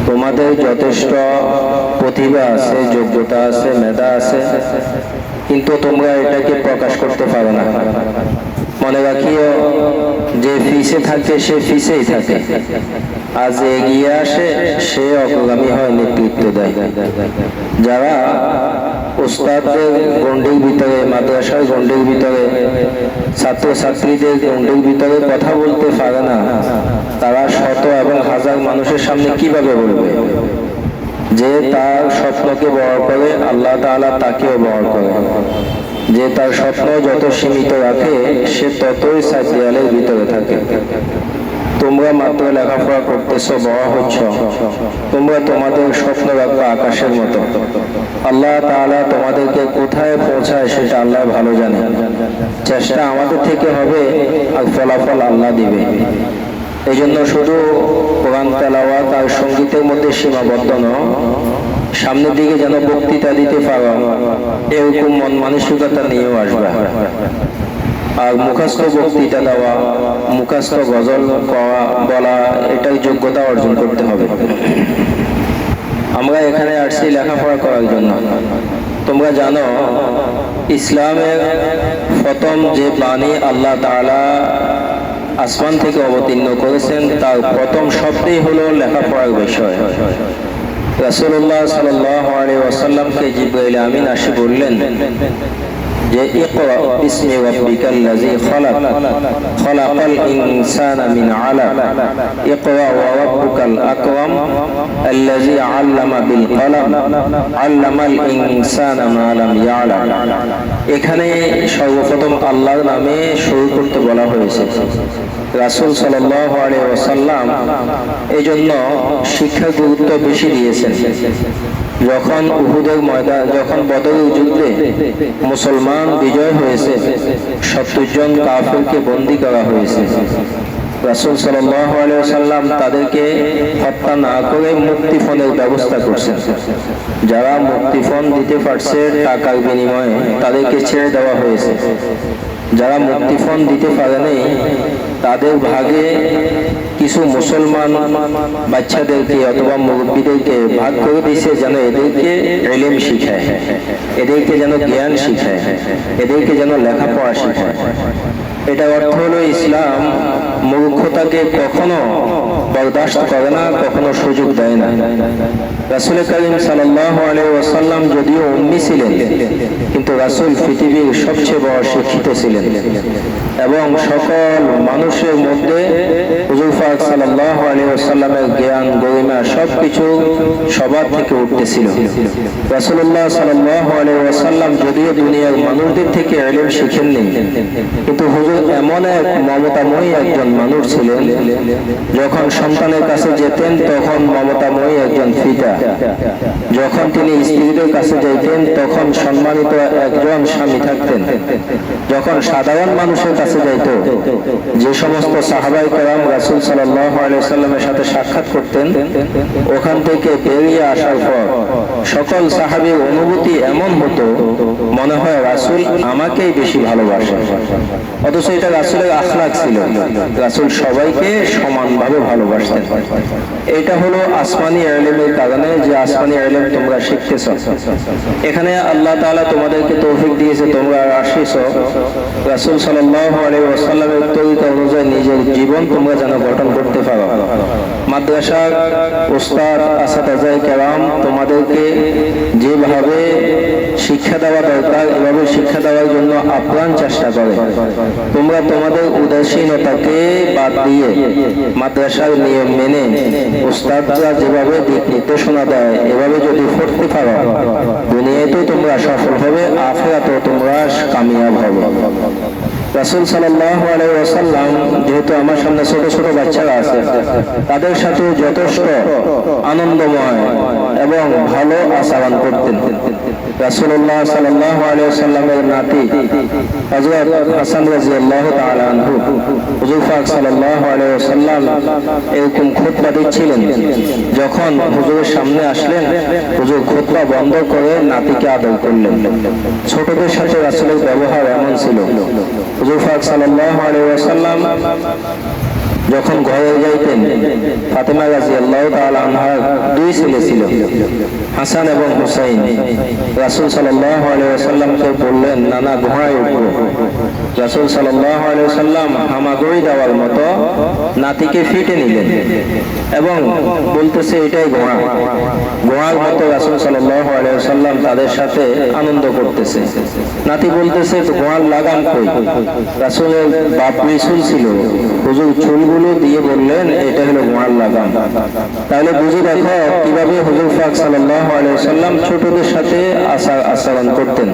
তোমাদের যথেষ্ট প্রতিভা আছে, যোগ্যতা আছে, মেধা আছে, কিন্তু তোমরা এটাকে প্রকাশ করতে পারো না। মনে রাখিও, যে ফিসে থাকে সে ফিসেই থাকে, আর যে এগিয়ে আসে সে অগ্রগামী হয়, নেতৃত্ব দেয়। যারা উস্তাদদের গণ্ডির ভিতরে, মাদ্রাসার গণ্ডির ভিতরে, ছাত্রছাত্রীদের গণ্ডির ভিতরে কথা বলতে পারে না, তারা শত এবং হাজার মানুষের সামনে কিভাবে বলবে? যে তার স্বপ্নকে বড় করে, আল্লাহ তাআলা তাকেও বড় করে। যে তার স্বপ্ন যত সীমিত রাখে, সে ততই সাত দেয়ালের ভিতরে থাকে। তোমরা মাত্র লেখাপড়া করতেছো, বড় হচ্ছ, তোমরা তোমাদের স্বপ্ন রাখবে আকাশের মতো। আল্লাহ তাআলা তোমাদেরকে কোথায় পৌঁছায় সেটা আল্লাহ ভালো জানে। চেষ্টা আমাদের থেকে হবে, আর ফলাফল আল্লাহ দিবে। এই জন্য শুধু কোরআন তেলাওয়াত আর সঙ্গীতের মধ্যে সীমাবদ্ধ নয়, সামনের দিকে যেন বক্তৃতা দিতে পারো, এরকম মন মানসিকতা নিয়েও আসবে। আর মুখস্থ বক্তৃতা দেওয়া, মুখস্থ গজল বলা, এটাই যোগ্যতা অর্জন করতে হবে। আমরা এখানে আসছি লেখাপড়া করার জন্য। তোমরা জানো, ইসলামের প্রথম যে বাণী আল্লাহ তাআলা আসমান থেকে অবতীর্ণ করেছেন, তার প্রথম শব্দই হলো লেখাপড়ার বিষয়। রাসূলুল্লাহ সাল্লাল্লাহু আলাইহি ওয়াসাল্লামকে জিবরাইল আমিন আসি বললেন যে ইকরা বিসমি রাব্বিকাল্লাযী খালাক, খালাকাল ইনসানা মিন আলাক, ইকরা ওয়া রাব্বুকাল আকরাম আল্লাযী আল্লামা বিল কলম, আল্লামাল ইনসানা মা লাম ইয়ালাম। এখানে সর্বপ্রথম আল্লাহর নামে শুরু করতে বলা হয়েছে। রাসূল সাল্লাল্লাহু আলাইহি ওয়াসাল্লাম এই জন্য শিক্ষার গুরুত্ব বেশি দিয়েছেন। যখন উহুদের ময়দান, যখন বদরের যুদ্ধে মুসলমান বিজয় হয়েছে, 70 জন কাফিরকে বন্দী করা হয়েছে, রাসূল সাল্লাল্লাহু আলাইহি ওয়াসাল্লাম তাদেরকে হত্যা না করে মুক্তিপণের ব্যবস্থা করছেন। যারা মুক্তিপণ দিতে পারছে টাকার বিনিময়ে, তাদেরকে ছেড়ে দেওয়া হয়েছে। যারা মুক্তিপণ দিতে পারেনি, তাদের ভাগে কিছু মুসলমান বাচ্চাদেরকে অথবা মুরব্বীদেরকে ভাগ করে দিয়েছে, যেন এদেরকে ইলম শিখায়, এদেরকে যেন জ্ঞান শিখায়, এদেরকে যেন লেখাপড়া শিখায়। এটা অর্থ হলো, ইসলাম মূর্খতাকে কখনো বরদাস্ত করে না, কখনো সুযোগ দেয় না। রাসূল করিম সাল্লাল্লাহু আলাইহি ওয়াসাল্লাম যদিও উম্মি ছিলেন, কিন্তু রাসূল পৃথিবীর সবচেয়ে বড় শিক্ষিত ছিলেন, এবং সকল মানুষের মধ্যে হুজুর পাক সাল্লাল্লাহু আলাইহি ওয়াসাল্লামের জ্ঞান, গরিমা সবকিছু সবার থেকে উঠতেছিল। রাসূলুল্লাহ সাল্লাল্লাহু আলাইহি ওয়াসাল্লাম যদিও দুনিয়ার মানুষদের থেকে ইলম শিখেননি, কিন্তু হুজুর এমন এক মমতাময়ী একজন মানুষ ছিলেন, যখন সন্তানের কাছে যেতেন তখন মমতাময়ী একজন পিতা, যখন তিনি স্ত্রীদের কাছে যেতেন তখন সম্মানিত একজন স্বামী থাকতেন, যখন সাধারণ মানুষের কাছে যাইত, যে সমস্ত সাহাবায়ে কেরাম রাসূল সাল্লাল্লাহু আলাইহি ওয়াসাল্লামের সাথে সাক্ষাৎ করতেন, ওখান থেকে বেরিয়ে আসার পর সকল সাহাবীর অনুভূতি এমন হতো, মনে হয় রাসূল আমাকেই বেশি ভালোবাসেন। অথচ এটা রাসূলের আখলাক ছিল, রাসূল সবাইকে সমানভাবে ভালোবাসতেন। এটা হলো আসমানি ইলমের কারণে, যে আসমানি ইলম তোমরা শিখতেছো। এখানে আল্লাহ তাআলা তোমাদেরকে তৌফিক দিয়েছে, তোমরা আসিছো, রাসূল সাল্লাল্লাহু আলাইহি ওয়াসাল্লামের তরিকা অনুযায়ী নিজের জীবন তোমরা যেন গঠন করতে পারো। মাদ্রাসার উস্তাদ আসাতাজায়ে কেরাম তোমাদেরকে যেভাবে শিক্ষা দেওয়া দরকার, এভাবে শিক্ষা দেওয়ার জন্য আপ্রাণ চেষ্টা করে। তোমরা তোমাদের উদাসীনতাকে বাদ দিয়ে মাদ্রাসার নিয়ম মেনে উস্তাদরা যেভাবে দিক নির্দেশনা দেয়, এভাবে যদি পড়তে পারো, দুনিয়াতেও তোমরা সফল হবে, আখিরাতেও তোমরা কামিয়াব হবে। রাসূল সাল্লাল্লাহু আলাইহি ওয়াসাল্লাম যেহেতু আমার সামনে ছোট ছোট বাচ্চারা আছে, তাদের সাথে যথেষ্ট আনন্দময় এবং ভালো আচরণ করতেন। রাসূলুল্লাহ সাল্লাল্লাহু আলাইহি ওয়াসাল্লামের নাতি হযরত হাসান রাদিয়াল্লাহু তাআলা আনহু, হুজুর পাক সাল্লাল্লাহু আলাইহি ওয়াসাল্লাম এরকম খুতবা দিচ্ছিলেন, যখন হুজুরের সামনে আসলেন, হুজুর খুতবা বন্ধ করে নাতিকে আদর করলেন। ছোটদের সাথে রাসূলের ব্যবহার এমন ছিল। হুজুর পাক সাল্লাল্লাহু আলাইহি ওয়াসাল্লাম যখন ঘরে যাইতেন, ফাতেমা রাদিয়াল্লাহু তাআলা আনহার 2 দুই ছেলে ছিল, হাসান এবং হুসাইন। রাসূল সাল্লাল্লাহু আলাইহি ওয়াসাল্লামকে বললেন, নানা ঘোড়ায় উঠবো। রাসূল সাল্লাল্লাহু আলাইহি ওয়াসাল্লাম হামাগুড়ি দেওয়ার মতো নাতিকে ফিটে নিলেন এবং বলতেছে এটাই ঘোড়া। ঘোড়ার মতো রাসূল সাল্লাল্লাহু আলাইহি ওয়াসাল্লাম তাদের সাথে আনন্দ করতেছে। নাতি বলতেছে, ঘোড়ার লাগাম কই? রাসূলের বাপ রিসুল ছিল, হুজুর চুলগুলো দিয়ে বললেন এটা হলো ঘোড়ার লাগাম। তাহলে বুঝে দেখো কিভাবে হুজুর পাক সাল্লাল্লাহু আলাইহি ওয়াসাল্লাম ছোটদের সাথে আচরণ করতেন।